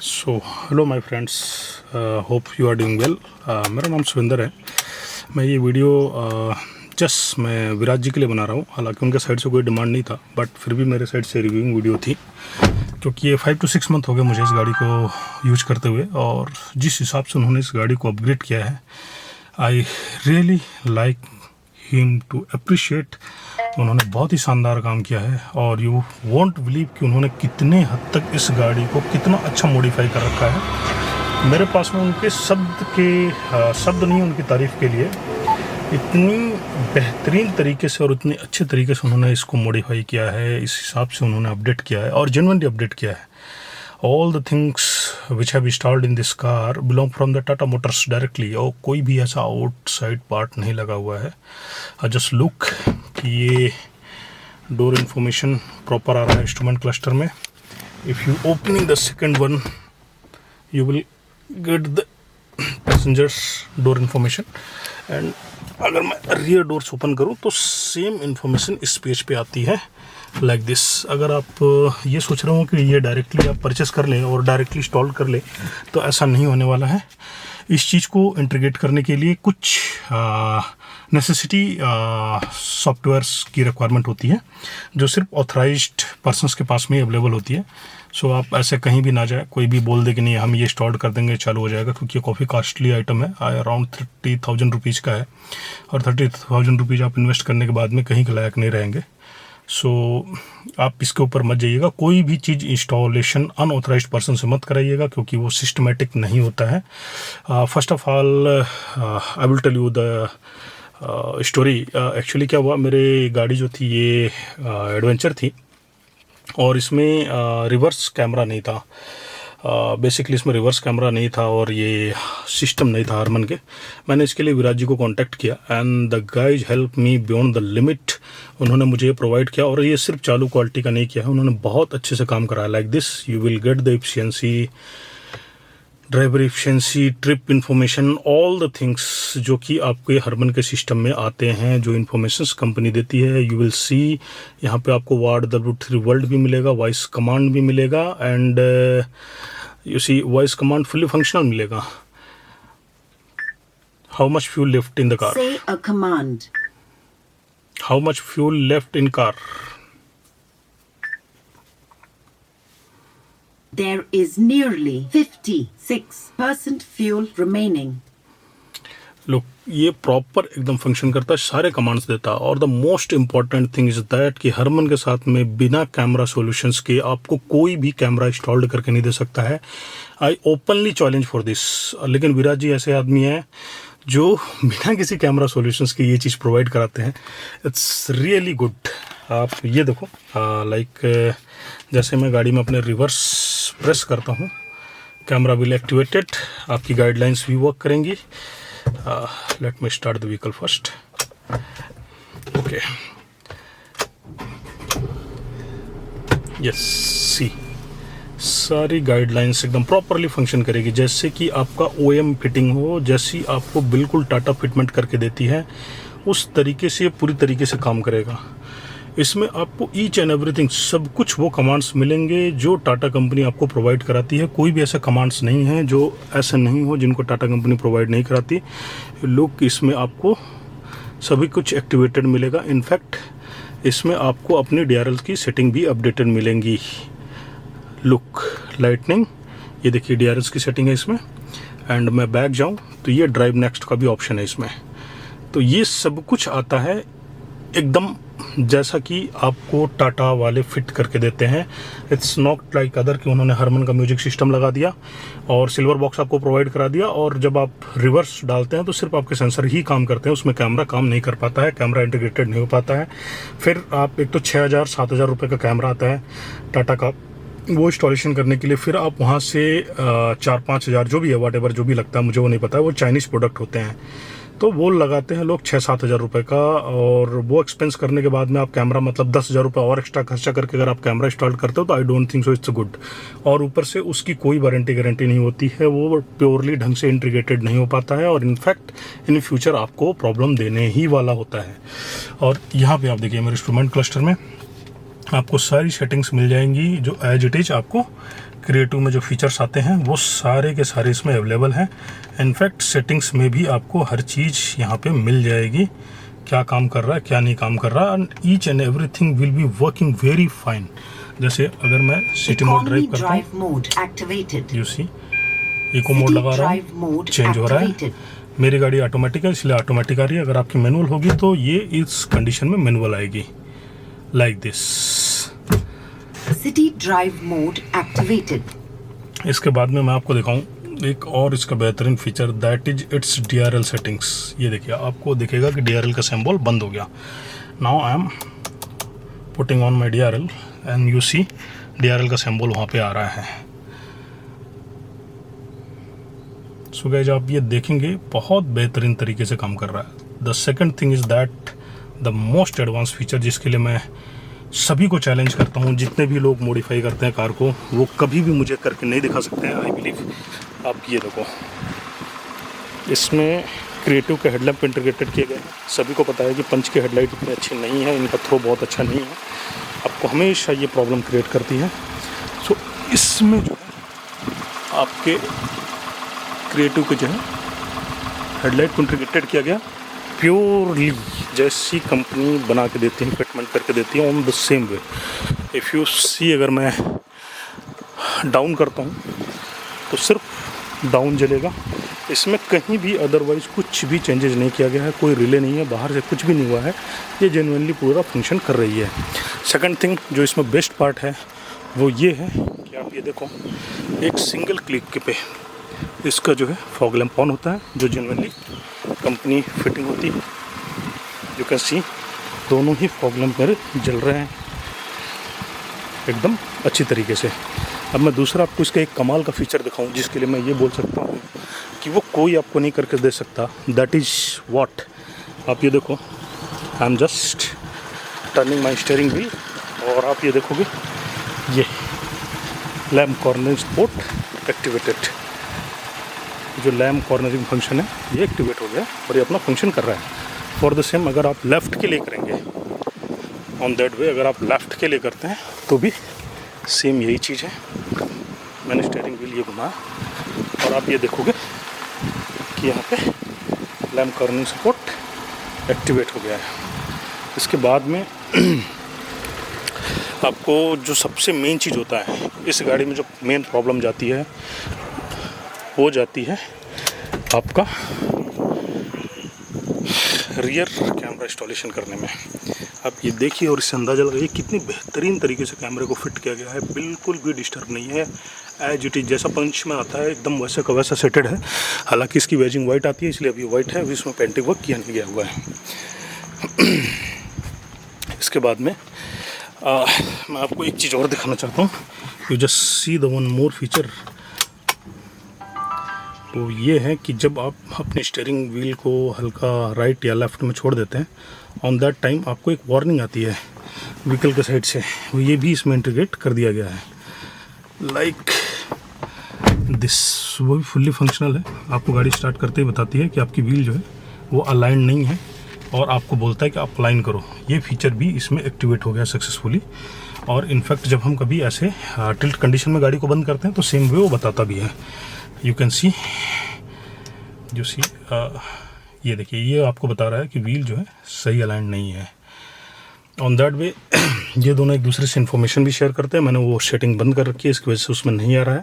So hello my friends, hope you are doing well. मेरा नाम सुविंदर है। मैं ये वीडियो जस्ट मैं विराज जी के लिए बना रहा हूँ। हालांकि उनके साइड से कोई डिमांड नहीं था, बट फिर भी मेरे साइड से रिव्यूइंग वीडियो थी, क्योंकि ये 5 to 6 मंथ हो गए मुझे इस गाड़ी को यूज करते हुए। और जिस हिसाब से उन्होंने इस गाड़ी को अपग्रेड किया है, I really like him to appreciate. उन्होंने बहुत ही शानदार काम किया है और यू वोंट बिलीव कि उन्होंने कितने हद तक इस गाड़ी को कितना अच्छा मॉडिफाई कर रखा है। मेरे पास में उनके शब्द नहीं उनकी तारीफ़ के लिए। इतनी बेहतरीन तरीके से और इतने अच्छे तरीके से उन्होंने इसको मॉडिफाई किया है, इस हिसाब से उन्होंने अपडेट किया है और जेन्युइनली अपडेट किया है। All the things which have installed in this car belong from the Tata Motors directly, और कोई भी ऐसा आउटसाइड पार्ट नहीं लगा हुआ है। जस्ट लुक कि ये डोर इंफॉर्मेशन प्रॉपर आ रहा है इंस्ट्रूमेंट क्लस्टर में। If you opening the second one you will get the passengers door information, and अगर मैं रियर डोर्स ओपन करूं तो सेम इंफॉर्मेशन इस पेज पे आती है लाइक दिस। अगर आप ये सोच रहे हो कि ये डायरेक्टली आप परचेस कर लें और डायरेक्टली इंस्टॉल कर लें, तो ऐसा नहीं होने वाला है। इस चीज़ को इंटीग्रेट करने के लिए कुछ नेसेसिटी सॉफ्टवेयर्स की रिक्वायरमेंट होती है, जो सिर्फ ऑथराइज्ड पर्सन्स के पास में ही अवेलेबल होती है। सो आप ऐसे कहीं भी ना जाए, कोई भी बोल दे कि नहीं हम ये इंस्टॉल कर देंगे चालू हो जाएगा, क्योंकि ये काफ़ी कॉस्टली आइटम है। अराउंड 30,000 रुपीज़ का है, और 30,000 रुपीज़ आप इन्वेस्ट करने के बाद में कहीं के लायक नहीं रहेंगे। सो आप इसके ऊपर मत जाइएगा। कोई भी चीज़ इंस्टॉलेशन अनऑथराइज्ड पर्सन से मत कराइएगा, क्योंकि वो सिस्टमेटिक नहीं होता है। First of all I will tell you the story. Actually क्या हुआ, मेरे गाड़ी जो थी ये एडवेंचर थी और इसमें रिवर्स कैमरा नहीं था। बेसिकली इसमें रिवर्स कैमरा नहीं था और ये सिस्टम नहीं था हरमन के। मैंने इसके लिए विराज जी को कांटेक्ट किया and the guys help me beyond the limit. उन्होंने मुझे ये प्रोवाइड किया, और ये सिर्फ चालू क्वालिटी का नहीं किया है, उन्होंने बहुत अच्छे से काम कराया। Like this you will get the efficiency, driver efficiency, trip information, all the things जो कि आपके हरमन के सिस्टम में आते हैं, जो इन्फॉर्मेशंस कंपनी देती है। यू विल सी यहाँ पे आपको वार्ड W3 वर्ल्ड भी मिलेगा, वॉइस कमांड भी मिलेगा, and you see voice command fully functional मिलेगा। How much fuel left in the car, Say a command. How much fuel left in car, There is nearly 56% fuel remaining. लोग ये proper एकदम function करता है, सारे commands देता है। और the most important thing is that कि हरमन के साथ में बिना कैमरा सॉल्यूशंस के आपको कोई भी कैमरा इंस्टॉल्ड करके नहीं दे सकता है। आई ओपनली चैलेंज फॉर दिस। लेकिन विराज जी ऐसे आदमी हैं जो बिना किसी कैमरा सॉल्यूशंस के ये चीज़ प्रोवाइड कराते हैं। It's really good. आप ये देखो, लाइक जैसे मैं गाड़ी में अपने रिवर्स प्रेस करता हूँ, कैमरा विल एक्टिवेटेड, आपकी गाइडलाइंस भी वर्क करेंगी। Let me start the vehicle first. Okay, yes, see सारी गाइडलाइंस एकदम प्रॉपरली फंक्शन करेगी, जैसे कि आपका OEM फिटिंग हो, जैसी आपको बिल्कुल टाटा फिटमेंट करके देती है उस तरीके से पूरी तरीके से काम करेगा। इसमें आपको ईच एंड एवरीथिंग सब कुछ वो कमांड्स मिलेंगे जो टाटा कंपनी आपको प्रोवाइड कराती है। कोई भी ऐसे कमांड्स नहीं हैं जो ऐसे नहीं हो जिनको टाटा कंपनी प्रोवाइड नहीं कराती। लोग इसमें आपको सभी कुछ एक्टिवेटेड मिलेगा। इनफैक्ट इसमें आपको अपनी DRL की सेटिंग भी अपडेटेड मिलेंगी। लुक, लाइटनिंग, ये देखिए DRLs की सेटिंग है इसमें। एंड मैं बैक जाऊँ तो ये ड्राइव नेक्स्ट का भी ऑप्शन है इसमें। तो ये सब कुछ आता है एकदम जैसा कि आपको टाटा वाले फिट करके देते हैं। इट्स नॉट लाइक अदर कि उन्होंने हरमन का म्यूजिक सिस्टम लगा दिया और सिल्वर बॉक्स आपको प्रोवाइड करा दिया, और जब आप रिवर्स डालते हैं तो सिर्फ आपके सेंसर ही काम करते हैं, उसमें कैमरा काम नहीं कर पाता है, कैमरा इंटीग्रेटेड नहीं हो पाता है। फिर आप एक तो 6,000-7,000 रुपये का कैमरा आता है टाटा का, वो इंस्टॉलेशन करने के लिए फिर आप वहाँ से 4-5 हज़ार जो भी है, वाट एवर जो भी लगता है, मुझे वो नहीं पता है, वो चाइनीज़ प्रोडक्ट होते हैं, तो वो लगाते हैं लोग 6-7 हज़ार रुपये का। और वो एक्सपेंस करने के बाद में आप कैमरा मतलब 10,000 रुपये और एक्स्ट्रा खर्चा करके अगर आप कैमरा इंस्टॉल करते हो तो I don't think so it's good. और ऊपर से उसकी कोई वारंटी गारंटी नहीं होती है, वो प्योरली ढंग से इंटीग्रेटेड नहीं हो पाता है, और इनफैक्ट इन फ्यूचर आपको प्रॉब्लम देने ही वाला होता है। और यहाँ पे आप देखिए मेरे इंस्ट्रूमेंट क्लस्टर में आपको सारी सेटिंग्स मिल जाएंगी जो एज इट इज आपको क्रिएटिव में जो फीचर्स आते हैं वो सारे के सारे इसमें अवेलेबल हैं। इनफैक्ट सेटिंग्स में भी आपको हर चीज़ यहाँ पे मिल जाएगी, क्या काम कर रहा है क्या नहीं काम कर रहा, and each and everything will be working very fine. जैसे अगर मैं सिटी मोड ड्राइव करता हूँ, यू सी इको मोड लगा रहा हूँ, चेंज हो रहा है। मेरी गाड़ी ऑटोमेटिक है इसलिए ऑटोमेटिक आ रही है। अगर आपकी मैनुअल होगी तो ये इस कंडीशन में मैनुअल आएगी, like this. City drive mode activated. इसके बाद में मैं आपको दिखाऊं एक और इसका बेहतरीन feature, that is it's DRL settings. ये देखिए, आपको दिखेगा कि DRL का सिंबल बंद हो गया। Now I am putting on my DRL and you see DRL का सिंबल वहाँ पे आ रहा है। सो गाइस, आप ये देखेंगे बहुत बेहतरीन तरीके से काम कर रहा है। The second thing is that the most advance feature, जिसके लिए मैं सभी को चैलेंज करता हूँ, जितने भी लोग मॉडिफाई करते हैं कार को, वो कभी भी मुझे करके नहीं दिखा सकते हैं, आई बिलीव। आप ये देखो, इसमें क्रिएटिव के हेडलैम्प इंटीग्रेटेड किए गए हैं। सभी को पता है कि पंच की हेडलाइट इतनी अच्छी नहीं है, इनका थ्रो बहुत अच्छा नहीं है, आपको हमेशा ये प्रॉब्लम क्रिएट करती है। सो इसमें जो है आपके क्रिएटिव के जो है हेडलाइट को इंटीग्रेटेड किया गया प्योरली जैसी कंपनी बना के देती है, फिटमेंट करके देती है, on the same way. If you see, अगर मैं डाउन करता हूँ तो सिर्फ डाउन जलेगा, इसमें कहीं भी अदरवाइज़ कुछ भी चेंजेस नहीं किया गया है, कोई रिले नहीं है, बाहर से कुछ भी नहीं हुआ है, ये जेन्युइनली पूरा फंक्शन कर रही है। सेकंड थिंग जो इसमें बेस्ट पार्ट है वो ये है कि आप ये देखो, एक सिंगल क्लिक पे इसका जो है फॉग लैंप ऑन होता है, जो जेन्युइनली कंपनी फिटिंग होती है। यू कैन सी दोनों ही फॉग लैंप मेरे जल रहे हैं एकदम अच्छी तरीके से। अब मैं दूसरा आपको इसका एक कमाल का फीचर दिखाऊं, जिसके लिए मैं ये बोल सकता हूँ कि वो कोई आपको नहीं करके दे सकता। दैट इज़ व्हाट, आप ये देखो, I am just turning my steering wheel और आप ये देखोगे ये लैम्प कॉर्नरिंग सपोर्ट एक्टिवेटेड। जो लैम्प कॉर्नरिंग फंक्शन है ये एक्टिवेट हो गया और ये अपना फंक्शन कर रहा है। फॉर द सेम, अगर आप लेफ़्ट के लिए करेंगे ऑन दैट वे, अगर आप लेफ़्ट के लिए करते हैं तो भी सेम यही चीज़ है। मैंने स्टीयरिंग व्हील ये घुमाया और आप ये देखोगे कि यहाँ पे लैम्प कॉर्नरिंग सपोर्ट एक्टिवेट हो गया है। इसके बाद में आपको जो सबसे मेन चीज़ होता है इस गाड़ी में, जो मेन प्रॉब्लम जाती है वो जाती है आपका रियर कैमरा इंस्टॉलेशन करने में। आप ये देखिए और इससे अंदाज़ा लगाइए कितनी बेहतरीन तरीके से कैमरे को फिट किया गया है, बिल्कुल भी डिस्टर्ब नहीं है, एज इट इज़ जैसा पंच में आता है एकदम वैसा का वैसा सेटेड है। हालांकि इसकी वेजिंग वाइट आती है इसलिए अभी वाइट है, अभी इसमें पेंटिंग वर्क किया नहीं गया हुआ है। इसके बाद में मैं आपको एक चीज़ और दिखाना चाहता हूँ। You just see the one more feature, वो ये है कि जब आप अपने स्टीयरिंग व्हील को हल्का राइट या लेफ़्ट में छोड़ देते हैं, ऑन दैट टाइम आपको एक वार्निंग आती है व्हीकल के साइड से, ये भी इसमें इंटीग्रेट कर दिया गया है, लाइक दिस। वो भी फुल्ली फंक्शनल है, आपको गाड़ी स्टार्ट करते ही बताती है कि आपकी व्हील जो है वो अलाइन नहीं है और आपको बोलता है कि आप अलाइन करो। ये फीचर भी इसमें एक्टिवेट हो गया सक्सेसफुली। और इनफैक्ट जब हम कभी ऐसे टिल्ट कंडीशन में गाड़ी को बंद करते हैं तो सेम वे वो बताता भी है। यू कैन सी, जो सी ये देखिए, ये आपको बता रहा है कि व्हील जो है सही अलाइन नहीं है। ऑन दैट वे ये दोनों एक दूसरे से इन्फॉर्मेशन भी शेयर करते हैं। मैंने वो सेटिंग बंद कर रखी है, इसकी वजह से उसमें नहीं आ रहा है।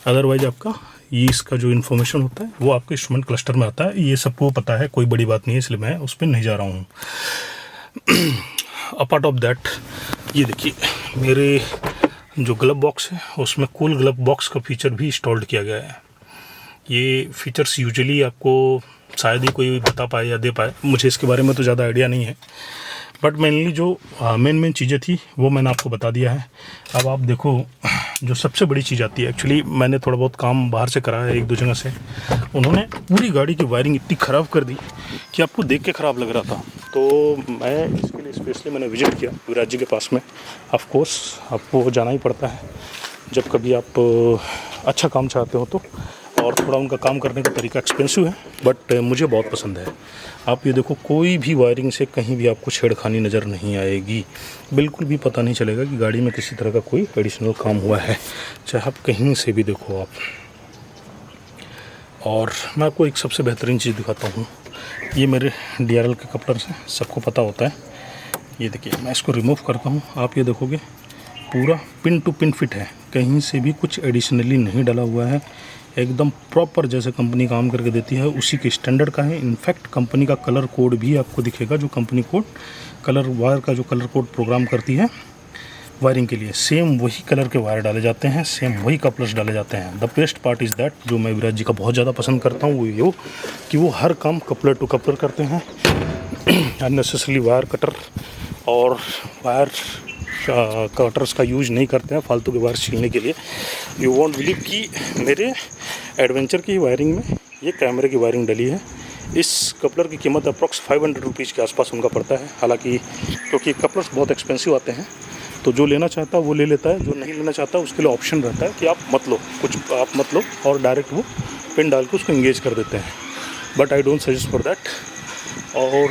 अदरवाइज आपका ये इसका जो इन्फॉर्मेशन होता है वो आपके इंस्ट्रूमेंट क्लस्टर में आता है, ये सबको पता है, कोई बड़ी बात नहीं है, इसलिए मैं उस पर नहीं जा रहा हूँ। अपार्ट ऑफ दैट, ये देखिए मेरे जो ग्लव बॉक्स है उसमें कूल ग्लव बॉक्स का फीचर भी इंस्टॉल्ड किया गया है। ये फीचर्स यूजुअली आपको शायद ही कोई बता पाए या दे पाए, मुझे इसके बारे में तो ज़्यादा आइडिया नहीं है, बट मेनली जो मेन चीज़ें थी वो मैंने आपको बता दिया है। अब आप देखो, जो सबसे बड़ी चीज़ आती है, एक्चुअली मैंने थोड़ा बहुत काम बाहर से करा है एक दो जगह से, उन्होंने पूरी गाड़ी की वायरिंग इतनी ख़राब कर दी कि आपको देख के ख़राब लग रहा था। तो मैं इसके लिए स्पेशली मैंने विजिट किया विराज जी के पास में। ऑफ कोर्स आपको जाना ही पड़ता है जब कभी आप अच्छा काम चाहते हो तो, और थोड़ा उनका काम करने का तरीका एक्सपेंसिव है, बट मुझे बहुत पसंद है। आप ये देखो, कोई भी वायरिंग से कहीं भी आपको छेड़खानी नज़र नहीं आएगी, बिल्कुल भी पता नहीं चलेगा कि गाड़ी में किसी तरह का कोई एडिशनल काम हुआ है, चाहे आप कहीं से भी देखो आप। और मैं आपको एक सबसे बेहतरीन चीज़ दिखाता हूँ। ये मेरे DRL के कपलर्स हैं, सबको पता होता है। ये देखिए, मैं इसको रिमूव करता हूँ, आप ये देखोगे पूरा पिन टू पिन फिट है, कहीं से भी कुछ एडिशनली नहीं डला हुआ है, एकदम प्रॉपर जैसे कंपनी काम करके देती है उसी के स्टैंडर्ड का है। इनफैक्ट कंपनी का कलर कोड भी आपको दिखेगा, जो कंपनी कोड कलर वायर का जो कलर कोड प्रोग्राम करती है वायरिंग के लिए, सेम वही कलर के वायर डाले जाते हैं, सेम वही कपलर्स डाले जाते हैं। The best part is that, जो मैं विराज जी का बहुत ज़्यादा पसंद करता हूँ, वो ये कि वो हर काम कपलर टू कपलर करते हैं। अननेसेसरली वायर कटर और वायर कटर्स का यूज नहीं करते हैं फालतू के वायर छीलने के लिए। यू वॉन्ट बिलीव कि मेरे एडवेंचर की वायरिंग में ये कैमरे की वायरिंग डली है। इस कपलर की कीमत अप्रॉक्स 500 रुपीज़ के आसपास उनका पड़ता है। हालांकि क्योंकि कपलर्स बहुत एक्सपेंसिव आते हैं, तो जो लेना चाहता है वो ले लेता है, जो नहीं लेना चाहता उसके लिए ऑप्शन रहता है कि आप मत लो, कुछ आप मत लो, और डायरेक्ट वो पिन डाल के उसको इंगेज कर देते हैं। But I don't suggest for that. और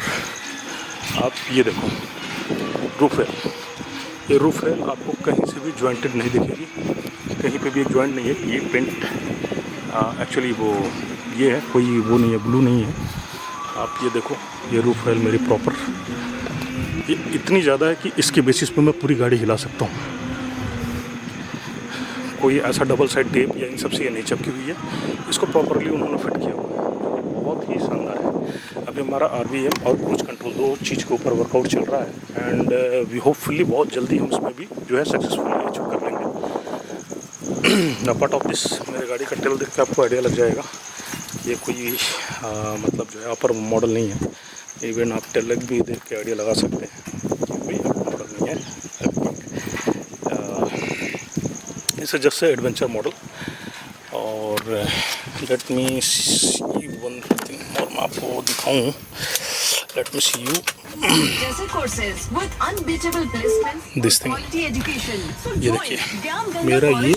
आप ये देखो, रूफ रेल, ये रूफ रेल आपको कहीं से भी जॉइंटेड नहीं दिखेगी, कहीं पे भी एक जॉइंट नहीं है। ये पेंट एक्चुअली वो ये है, कोई वो नहीं है, ब्लू नहीं है। आप ये देखो, ये रूफ रेल मेरी प्रॉपर ये इतनी ज़्यादा है कि इसके बेसिस पे मैं पूरी गाड़ी हिला सकता हूँ। कोई ऐसा डबल साइड टेप या इन सब से ये नहीं चिपकी हुई है, इसको प्रॉपरली उन्होंने फिट किया हुआ है, बहुत ही शानदार है। अभी हमारा RVM और क्रूज कंट्रोल दो चीज़ के ऊपर वर्कआउट चल रहा है, एंड वी होपफुली बहुत जल्दी हम उसमें भी जो है सक्सेसफुली अचीव कर लेंगे। पार्ट ऑफ दिस, मेरे गाड़ी का टेल देख के आपको आइडिया लग जाएगा, ये कोई मतलब जो है अपर मॉडल नहीं है। इवन आप टेल लैग भी देख के आइडिया लगा सकते हैं, कोई अपर मॉडल नहीं है, इट्स जस्ट एडवेंचर मॉडल। और let me see one thing और मैं आपको दिखाऊं, let me see you this thing. ये देखिए, मेरा ये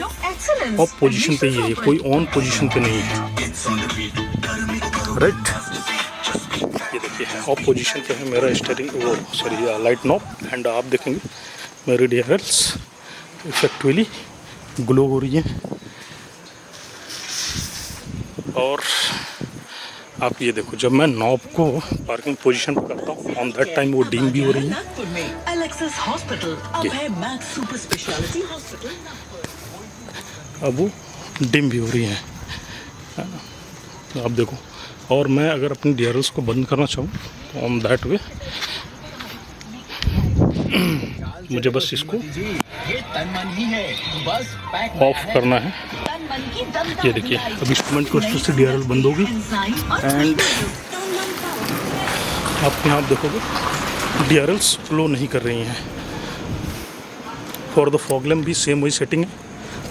ऑफ पोजीशन पे ही है, ये कोई ऑन पोजीशन पे नहीं है, राइट। ये देखिए, ऑफ पोजीशन पे है मेरा स्टीयरिंग, वो सॉरी लाइट नॉब। एंड आप देखेंगे मेरी DRLs इफेक्टिवली ग्लो हो रही हैं। और आप ये देखो, जब मैं नॉब को पार्किंग पोजीशन पर करता हूँ, ऑन दैट टाइम वो डीम भी हो रही है। अब वो डिम भी हो रही हैं, आप देखो। और मैं अगर अपनी DRLs को बंद करना चाहूँ तो ऑन दैट वे मुझे बस इसको ऑफ करना है। ये देखिए, अब इंस्ट्रूमेंट को से DRL बंद होगी, एंड आप यहाँ देखोगे DRLs फ्लो नहीं कर रही हैं। फॉर द फॉग लैम्प भी सेम वही सेटिंग है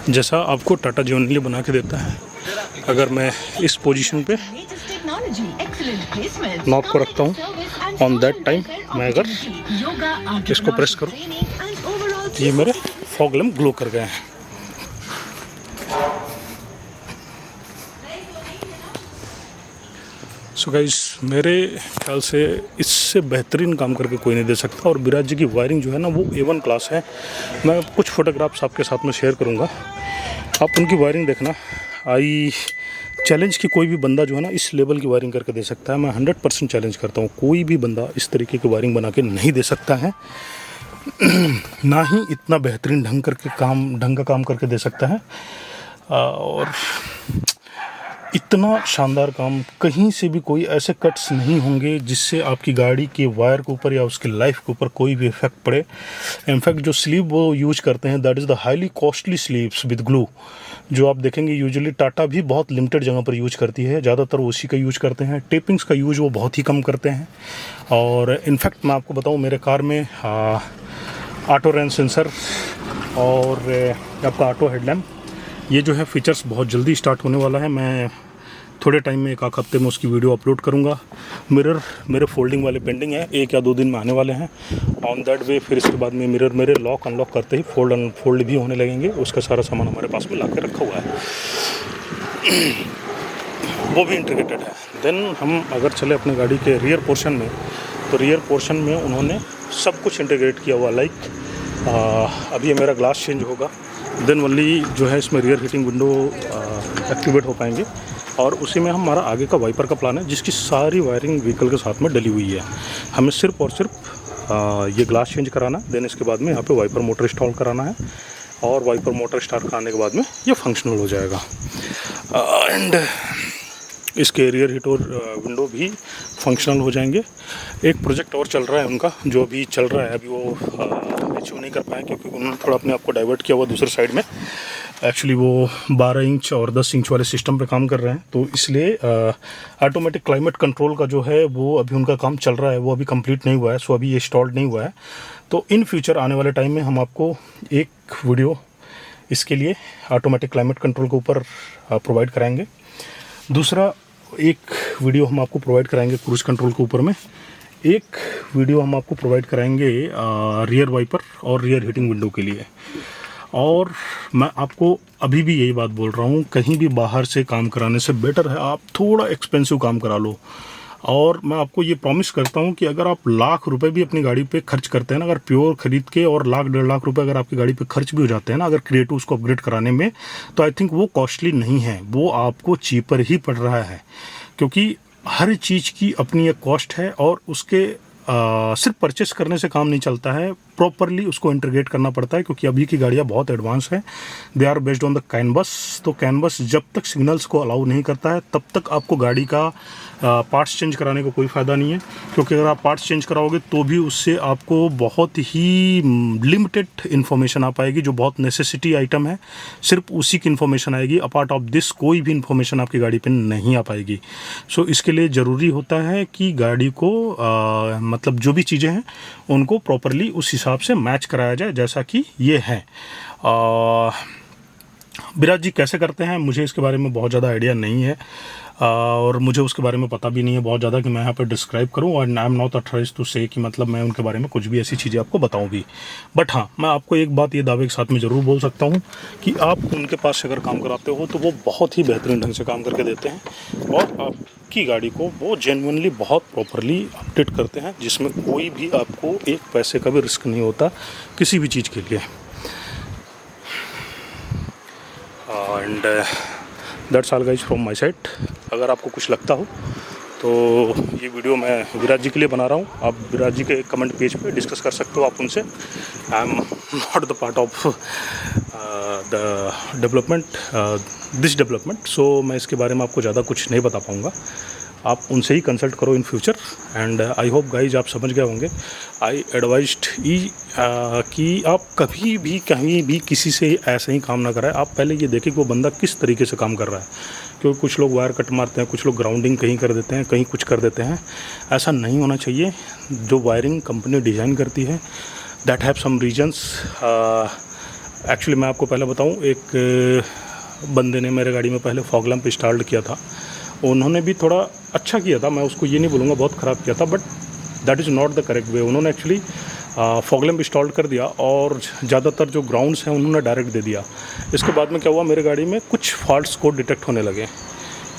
जैसा आपको टाटा जियोनिली बना के देता है। अगर मैं इस पोजीशन पे नॉब को रखता हूँ, ऑन दैट टाइम मैं अगर इसको प्रेस करूँ, ये मेरे फॉग लैम्प ग्लो कर गए हैं। सो गाइस, मेरे ख्याल से इससे बेहतरीन काम करके कोई नहीं दे सकता। और विराज जी की वायरिंग जो है ना, वो A1 क्लास है। मैं कुछ फोटोग्राफ्स आपके साथ में शेयर करूँगा, आप उनकी वायरिंग देखना। आई चैलेंज कि कोई भी बंदा जो है ना इस लेवल की वायरिंग करके दे सकता है। मैं 100% चैलेंज करता हूँ, कोई भी बंदा इस तरीके की वायरिंग बना के नहीं दे सकता है, ना ही इतना बेहतरीन ढंग का काम करके दे सकता है। और इतना शानदार काम, कहीं से भी कोई ऐसे कट्स नहीं होंगे जिससे आपकी गाड़ी के वायर के ऊपर या उसके लाइफ के ऊपर कोई भी इफेक्ट पड़े। इनफैक्ट जो स्लीव वो यूज करते हैं, that is the highly costly sleeves with glue, जो आप देखेंगे यूजुअली टाटा भी बहुत लिमिटेड जगह पर यूज करती है, ज़्यादातर वो उसी का यूज करते हैं। टेपिंग्स का यूज वो बहुत ही कम करते हैं। और इनफैक्ट मैं आपको बताऊँ, मेरे कार में ऑटो रेन सेंसर और आपका ऑटो हेडलैम्प, ये जो है फीचर्स बहुत जल्दी स्टार्ट होने वाला है। मैं थोड़े टाइम में, 1 हफ्ते में उसकी वीडियो अपलोड करूंगा। मिरर मेरे फोल्डिंग वाले पेंडिंग है, 1 या 2 दिन में आने वाले हैं ऑन दैट वे। फिर इसके बाद में मिरर मेरे लॉक अनलॉक करते ही फोल्ड भी होने लगेंगे। उसका सारा सामान हमारे पास में ला के रखा हुआ है। वो भी इंटीग्रेटेड है। देन हम अगर चले अपने गाड़ी के रियर पोर्शन में, तो रियर पोर्शन में उन्होंने सब कुछ इंटीग्रेट किया हुआ। लाइक अभी ये मेरा ग्लास चेंज होगा, देन ओनली जो है इसमें रियर हीटिंग विंडो एक्टिवेट हो पाएंगे, और उसी में हमारा आगे का वाइपर का प्लान है, जिसकी सारी वायरिंग व्हीकल के साथ में डली हुई है। हमें सिर्फ और सिर्फ ये ग्लास चेंज कराना, देन इसके बाद में यहाँ पे वाइपर मोटर इंस्टॉल कराना है, और वाइपर मोटर स्टार्ट कराने के बाद में ये फंक्शनल हो जाएगा। एंड इसके रियर हीट और विंडो भी फंक्शनल हो जाएंगे। एक प्रोजेक्ट और चल रहा है उनका, जो अभी चल रहा है, अभी वो अचीव नहीं कर पाए क्योंकि उन्होंने थोड़ा अपने आप को डाइवर्ट किया हुआ दूसरे साइड में। एक्चुअली वो 12 इंच और 10 इंच वाले सिस्टम पे काम कर रहे हैं, तो इसलिए ऑटोमेटिक क्लाइमेट कंट्रोल का जो है वो अभी उनका काम चल रहा है, वो अभी कंप्लीट नहीं हुआ है, सो अभी ये इंस्टॉल्ड नहीं हुआ है। तो इन फ्यूचर आने वाले टाइम में हम आपको एक वीडियो इसके लिए ऑटोमेटिक क्लाइमेट कंट्रोल के ऊपर प्रोवाइड कराएंगे। दूसरा एक वीडियो हम आपको प्रोवाइड कराएंगे क्रूज कंट्रोल के ऊपर में। एक वीडियो हम आपको प्रोवाइड कराएंगे रियर वाइपर और रियर हीटिंग विंडो के लिए। और मैं आपको अभी भी यही बात बोल रहा हूँ, कहीं भी बाहर से काम कराने से बेटर है आप थोड़ा एक्सपेंसिव काम करा लो। और मैं आपको ये प्रॉमिस करता हूँ कि अगर आप लाख रुपए भी अपनी गाड़ी पे खर्च करते हैं ना, अगर प्योर खरीद के, और लाख 1.5 लाख रुपए अगर आपकी गाड़ी पे खर्च भी हो जाते हैं ना, अगर क्रिएटिव उसको अपग्रेड कराने में, तो आई थिंक वो कॉस्टली नहीं है, वो आपको चीपर ही पड़ रहा है। क्योंकि हर चीज़ की अपनी एक कॉस्ट है, और उसके सिर्फ परचेस करने से काम नहीं चलता है, प्रॉपरली उसको इंटीग्रेट करना पड़ता है। क्योंकि अभी की गाड़ियाँ बहुत एडवांस है, they are based on the CAN bus. तो कैन बस जब तक सिग्नल्स को अलाउ नहीं करता है, तब तक आपको गाड़ी का पार्ट्स चेंज कराने को कोई फ़ायदा नहीं है। क्योंकि अगर आप पार्ट्स चेंज कराओगे तो भी उससे आपको बहुत ही लिमिटेड इन्फॉर्मेशन आ पाएगी, जो बहुत नेसेसिटी आइटम है, सिर्फ उसी की इन्फॉर्मेशन आएगी। अपार्ट ऑफ दिस कोई भी इन्फॉर्मेशन आपकी गाड़ी पे नहीं आ पाएगी। सो इसके लिए ज़रूरी होता है कि गाड़ी को मतलब जो भी चीज़ें हैं उनको प्रॉपरली उस हिसाब से मैच कराया जाए, जैसा कि ये है। विराज जी कैसे करते हैं, मुझे इसके बारे में बहुत ज़्यादा आइडिया नहीं है, और मुझे उसके बारे में पता भी नहीं है बहुत ज़्यादा कि मैं यहाँ पे डिस्क्राइब करूँ, और I am not authorized to say कि मतलब मैं उनके बारे में कुछ भी ऐसी चीज़ें आपको बताऊँ भी। बट हाँ, मैं आपको एक बात ये दावे के साथ में ज़रूर बोल सकता हूँ कि आप उनके पास से अगर काम कराते हो तो वो बहुत ही बेहतरीन ढंग से काम करके देते हैं, और आपकी गाड़ी को वो जेन्युइनली बहुत प्रॉपरली अपडेट करते हैं, जिसमें कोई भी आपको एक पैसे का भी रिस्क नहीं होता किसी भी चीज़ के लिए। And that's all guys from my side. अगर आपको कुछ लगता हो तो ये वीडियो मैं विराज जी के लिए बना रहा हूँ, आप विराज जी के कमेंट पेज पे डिस्कस कर सकते हो आप उनसे। I am not the part of the development, this development, so मैं इसके बारे में आपको ज़्यादा कुछ नहीं बता पाऊँगा। आप उनसे ही कंसल्ट करो in future. And I hope guys आप समझ गए होंगे। आई एडवाइज्ड कि आप कभी भी कहीं भी किसी से ऐसे ही काम ना कराएं। आप पहले ये देखें कि वो बंदा किस तरीके से काम कर रहा है, क्योंकि कुछ लोग वायर कट मारते हैं, कुछ लोग ग्राउंडिंग कहीं कर देते हैं, कहीं कुछ कर देते हैं। ऐसा नहीं होना चाहिए। जो वायरिंग कंपनी डिज़ाइन करती है, that have some reasons. Actually मैं आपको पहले बताऊँ, एक बंदे ने मेरे गाड़ी में पहले फॉग लैंप इंस्टॉल्ड किया था, उन्होंने भी थोड़ा अच्छा किया था, मैं उसको ये नहीं बोलूँगा बहुत ख़राब किया था, but that is not the correct way. उन्होंने एक्चुअली फॉग लैंप इंस्टॉल कर दिया, और ज़्यादातर जो ग्राउंड्स हैं उन्होंने डायरेक्ट दे दिया। इसके बाद में क्या हुआ, मेरे गाड़ी में कुछ फॉल्ट्स को डिटेक्ट होने लगे।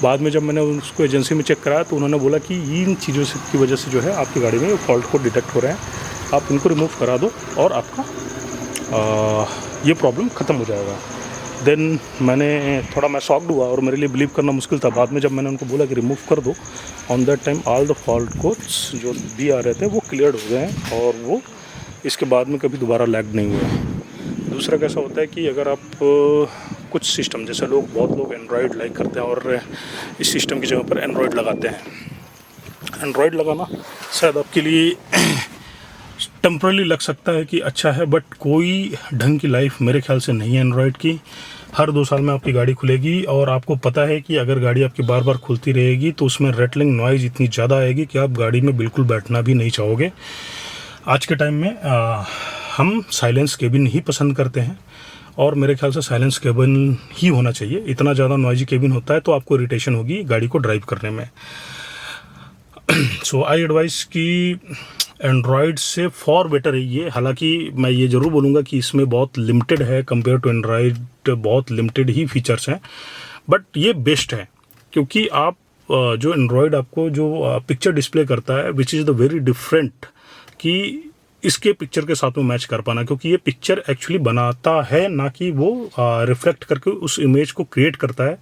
बाद में जब मैंने उसको एजेंसी में चेक कराया तो उन्होंने बोला कि इन चीज़ों से की वजह से जो है आपकी गाड़ी में फॉल्ट को डिटेक्ट हो रहे हैं, आप इनको रिमूव करा दो और आपका ये प्रॉब्लम ख़त्म हो जाएगा। देन मैं शॉक्ड हुआ, और मेरे लिए बिलीव करना मुश्किल था। बाद में जब मैंने उनको बोला कि रिमूव कर दो, on that time all the fault codes जो भी आ रहे थे वो क्लियर हो गए हैं, और वो इसके बाद में कभी दोबारा लैग नहीं हुए। दूसरा कैसा होता है कि अगर आप कुछ सिस्टम, जैसे बहुत लोग एंड्रॉयड लाइक करते हैं और इस सिस्टम की जगह पर एंड्रॉयड लगाते हैं। एंड्रॉयड लगाना शायद आपके लिए टेम्परली लग सकता है कि अच्छा है, बट कोई ढंग की लाइफ मेरे ख्याल से नहीं है एंड्रॉयड की। हर 2 साल में आपकी गाड़ी खुलेगी, और आपको पता है कि अगर गाड़ी आपकी बार बार खुलती रहेगी तो उसमें रेटलिंग नॉइज़ इतनी ज़्यादा आएगी कि आप गाड़ी में बिल्कुल बैठना भी नहीं चाहोगे। आज के टाइम में हम साइलेंस केबिन ही पसंद करते हैं, और मेरे ख्याल से साइलेंस केबिन ही होना चाहिए। इतना ज़्यादा नॉइजी केबिन होता है तो आपको इरिटेशन होगी गाड़ी को ड्राइव करने में। सो आई एडवाइस कि एंड्रॉयड से फॉर बेटर है ये। हालांकि मैं ये ज़रूर बोलूँगा कि इसमें बहुत लिमिटेड है कंपेयर टू एंड्रॉयड, बहुत लिमिटेड ही फीचर्स हैं, बट ये बेस्ट है। क्योंकि आप जो एंड्रॉयड आपको जो पिक्चर डिस्प्ले करता है which is the very different कि इसके पिक्चर के साथ में मैच कर पाना, क्योंकि ये पिक्चर एक्चुअली बनाता है ना कि वो रिफ्लेक्ट करके उस इमेज को क्रिएट करता है,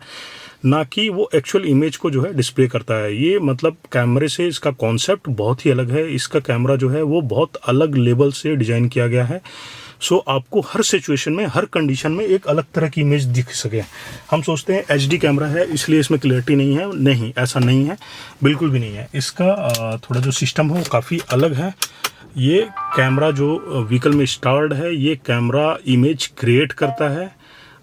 ना कि वो एक्चुअल इमेज को जो है डिस्प्ले करता है। ये मतलब कैमरे से इसका कॉन्सेप्ट बहुत ही अलग है। इसका कैमरा जो है वो बहुत अलग लेवल से डिज़ाइन किया गया है। सो आपको हर सिचुएशन में, हर कंडीशन में एक अलग तरह की इमेज दिख सके। हम सोचते हैं HD कैमरा है इसलिए इसमें क्लैरिटी नहीं है, नहीं, ऐसा नहीं है, बिल्कुल भी नहीं है। इसका थोड़ा जो सिस्टम है वो काफ़ी अलग है। ये कैमरा जो व्हीकल में इंस्टॉल्ड है, ये कैमरा इमेज क्रिएट करता है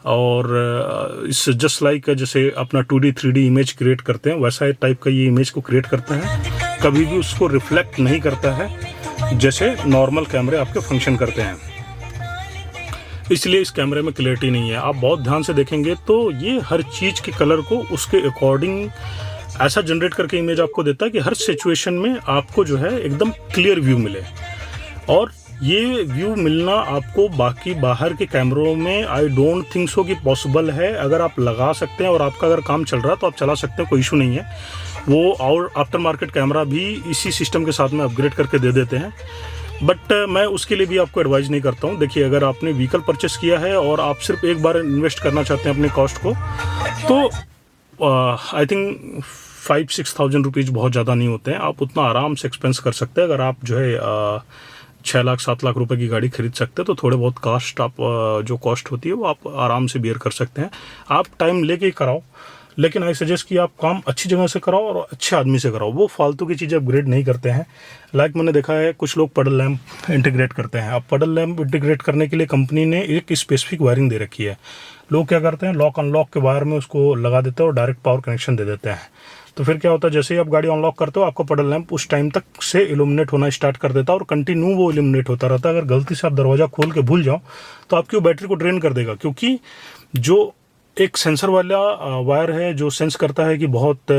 और इस जस्ट लाइक जैसे अपना 2D 3D इमेज क्रिएट करते हैं वैसा टाइप का ये इमेज को क्रिएट करता है। कभी भी उसको रिफ्लेक्ट नहीं करता है जैसे नॉर्मल कैमरे आपके फंक्शन करते हैं, इसलिए इस कैमरे में क्लैरिटी नहीं है। आप बहुत ध्यान से देखेंगे तो ये हर चीज़ के कलर को उसके अकॉर्डिंग ऐसा जनरेट करके इमेज आपको देता है कि हर सिचुएशन में आपको जो है एकदम क्लियर व्यू मिले। और ये व्यू मिलना आपको बाकी बाहर के कैमरों में आई डोंट थिंक सो कि पॉसिबल है। अगर आप लगा सकते हैं और आपका अगर काम चल रहा है तो आप चला सकते हैं, कोई इशू नहीं है। वो और आफ्टर मार्केट कैमरा भी इसी सिस्टम के साथ में अपग्रेड करके दे देते हैं, बट मैं उसके लिए भी आपको एडवाइज नहीं करता हूँ। देखिए, अगर आपने व्हीकल परचेस किया है और आप सिर्फ एक बार इन्वेस्ट करना चाहते हैं अपने कॉस्ट को, तो आई थिंक 5-6 थाउजेंड रुपीज़ बहुत ज़्यादा नहीं होते हैं। आप उतना आराम से एक्सपेंस कर सकते हैं। अगर आप जो है 6 लाख 7 लाख रुपए की गाड़ी खरीद सकते हैं तो थोड़े बहुत कास्ट आप जो कॉस्ट होती है वो आप आराम से बियर कर सकते हैं। आप टाइम लेके ही कराओ, लेकिन आई सजेस्ट कि आप काम अच्छी जगह से कराओ और अच्छे आदमी से कराओ। वो फालतू की चीज़ें अपग्रेड नहीं करते हैं। लाइक मैंने देखा है कुछ लोग पडल लैंप इंटीग्रेट करते हैं। अब पडल लैंप इंटीग्रेट करने के लिए कंपनी ने एक स्पेसिफिक वायरिंग दे रखी है। लोग क्या करते हैं, लॉक अनलॉक के वायर में उसको लगा देते हैं और डायरेक्ट पावर कनेक्शन दे देते हैं। तो फिर क्या होता है, जैसे ही आप गाड़ी अनलॉक करते हो आपका पडल लैंप उस टाइम तक से इल्यूमिनेट होना स्टार्ट कर देता है और कंटिन्यू वो इल्यूमिनेट होता रहता है। अगर गलती से आप दरवाज़ा खोल के भूल जाओ तो आपकी वो बैटरी को ड्रेन कर देगा, क्योंकि जो एक सेंसर वाला वायर है जो सेंस करता है कि बहुत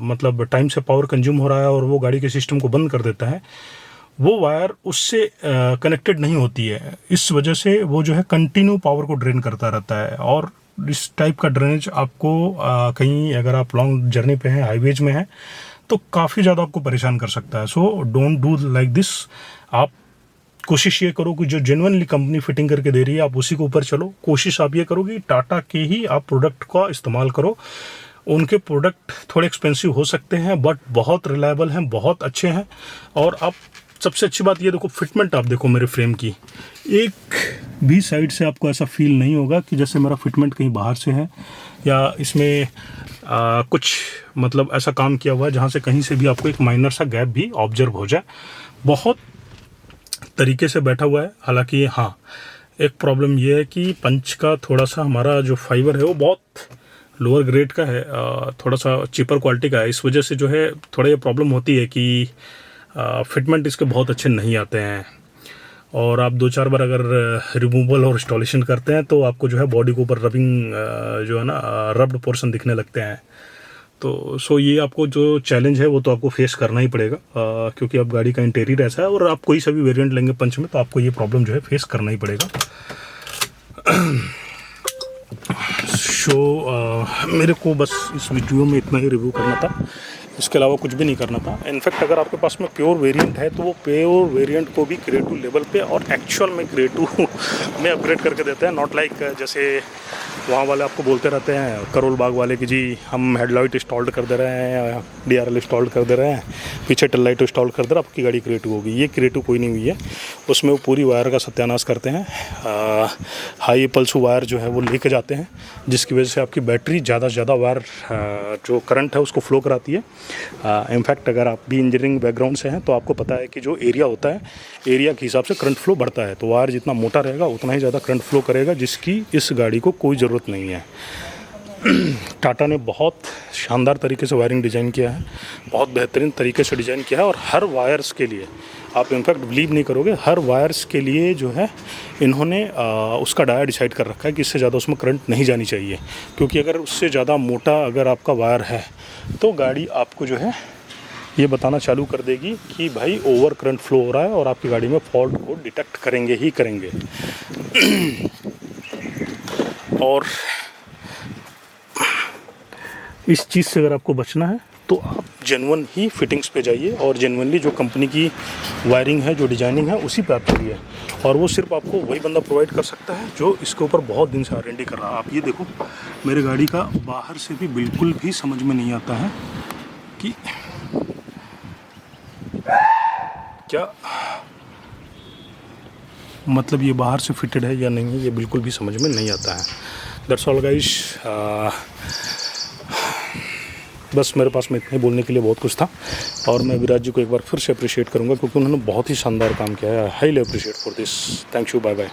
मतलब टाइम से पावर कंज्यूम हो रहा है और वो गाड़ी के सिस्टम को बंद कर देता है, वो वायर उससे कनेक्टेड नहीं होती है। इस वजह से वो जो है कंटिन्यू पावर को ड्रेन करता रहता है। और इस टाइप का ड्रेनेज आपको कहीं अगर आप लॉन्ग जर्नी पे हैं, हाईवेज में हैं, तो काफ़ी ज़्यादा आपको परेशान कर सकता है। So don't do like this. आप कोशिश ये करो कि जो जेन्युइनली कंपनी फिटिंग करके दे रही है आप उसी के ऊपर चलो। कोशिश आप ये करो कि टाटा के ही आप प्रोडक्ट का इस्तेमाल करो। उनके प्रोडक्ट थोड़े एक्सपेंसिव हो सकते हैं बट बहुत रिलायबल हैं, बहुत अच्छे हैं। और आप सबसे अच्छी बात ये देखो, फिटमेंट आप देखो मेरे फ्रेम की, एक भी साइड से आपको ऐसा फील नहीं होगा कि जैसे मेरा फिटमेंट कहीं बाहर से है या इसमें कुछ मतलब ऐसा काम किया हुआ है जहाँ से कहीं से भी आपको एक माइनर सा गैप भी ऑब्जर्व हो जाए। बहुत तरीके से बैठा हुआ है। हालांकि हाँ, एक प्रॉब्लम ये है कि पंच का थोड़ा सा हमारा जो फाइबर है वो बहुत लोअर ग्रेड का है, थोड़ा सा चीपर क्वालिटी का है। इस वजह से जो है थोड़ा ये प्रॉब्लम होती है कि फिटमेंट इसके बहुत अच्छे नहीं आते हैं। और आप 2-4 बार अगर रिमूवल और इंस्टॉलेशन करते हैं तो आपको जो है बॉडी के ऊपर रबिंग जो है ना रब्ड पोर्शन दिखने लगते हैं। तो सो ये आपको जो चैलेंज है वो तो आपको फेस करना ही पड़ेगा, क्योंकि अब गाड़ी का इंटीरियर ऐसा है और आप कोई सा भी वेरिएंट लेंगे पंच में तो आपको ये प्रॉब्लम जो है फेस करना ही पड़ेगा। मेरे को बस इस वीडियो में इतना ही रिव्यू करना था, इसके अलावा कुछ भी नहीं करना था। इनफैक्ट अगर आपके पास में प्योर वेरिएंट है तो वो प्योर वेरिएंट को भी क्रिएटिव लेवल पे और एक्चुअल में क्रिएटिव में अपग्रेड करके देते हैं। नॉट लाइक जैसे वहाँ वाले आपको बोलते रहते हैं करोल बाग वाले कि जी हम हेडलाइट इंस्टॉल्ड कर दे रहे हैं, DRL इंस्टॉल कर दे रहे हैं, पीछे टेल लाइट इंस्टॉल कर दे रहे हैं, आपकी गाड़ी क्रिएटिव होगी। ये क्रिएटिव कोई नहीं हुई है। उसमें वो पूरी वायर का सत्यानाश करते हैं। हाई पल्स वायर जो है वो लेके जाते हैं, जिसकी वजह से आपकी बैटरी ज़्यादा से ज़्यादा वायर जो करंट है उसको फ्लो कराती है। इनफैक्ट अगर आप भी इंजीनियरिंग बैकग्राउंड से हैं तो आपको पता है कि जो एरिया होता है, एरिया के हिसाब से करंट फ्लो बढ़ता है। तो वायर जितना मोटा रहेगा उतना ही ज़्यादा करंट फ्लो करेगा, जिसकी इस गाड़ी को कोई ज़रूरत नहीं है। टाटा ने बहुत शानदार तरीके से वायरिंग डिज़ाइन किया है, बहुत बेहतरीन तरीके से डिज़ाइन किया है। और हर वायर्स के लिए आप इनफैक्ट बिलीव नहीं करोगे, हर वायर्स के लिए जो है इन्होंने उसका डाया डिसाइड कर रखा है कि इससे ज़्यादा उसमें करंट नहीं जानी चाहिए, क्योंकि अगर उससे ज़्यादा मोटा अगर आपका वायर है तो गाड़ी आपको जो है ये बताना चालू कर देगी कि भाई ओवर करंट फ्लो हो रहा है और आपकी गाड़ी में फॉल्ट को डिटेक्ट करेंगे ही करेंगे। और इस चीज़ से अगर आपको बचना है तो आप जेन्युइन ही फिटिंग्स पे जाइए और जेन्युइनली जो कंपनी की वायरिंग है, जो डिजाइनिंग है, उसी पे आप चलिए। और वो सिर्फ आपको वही बंदा प्रोवाइड कर सकता है जो इसके ऊपर बहुत दिन से R&D कर रहा है। आप ये देखो, मेरे गाड़ी का बाहर से भी बिल्कुल भी समझ में नहीं आता है कि क्या मतलब ये बाहर से फिटेड है या नहीं है, ये बिल्कुल भी समझ में नहीं आता है। That's all guys. बस मेरे पास में इतने बोलने के लिए बहुत कुछ था और मैं विराज जी को एक बार फिर से अप्रिशिएट करूंगा क्योंकि उन्होंने बहुत ही शानदार काम किया है। Highly appreciate for this. Thank you, bye bye.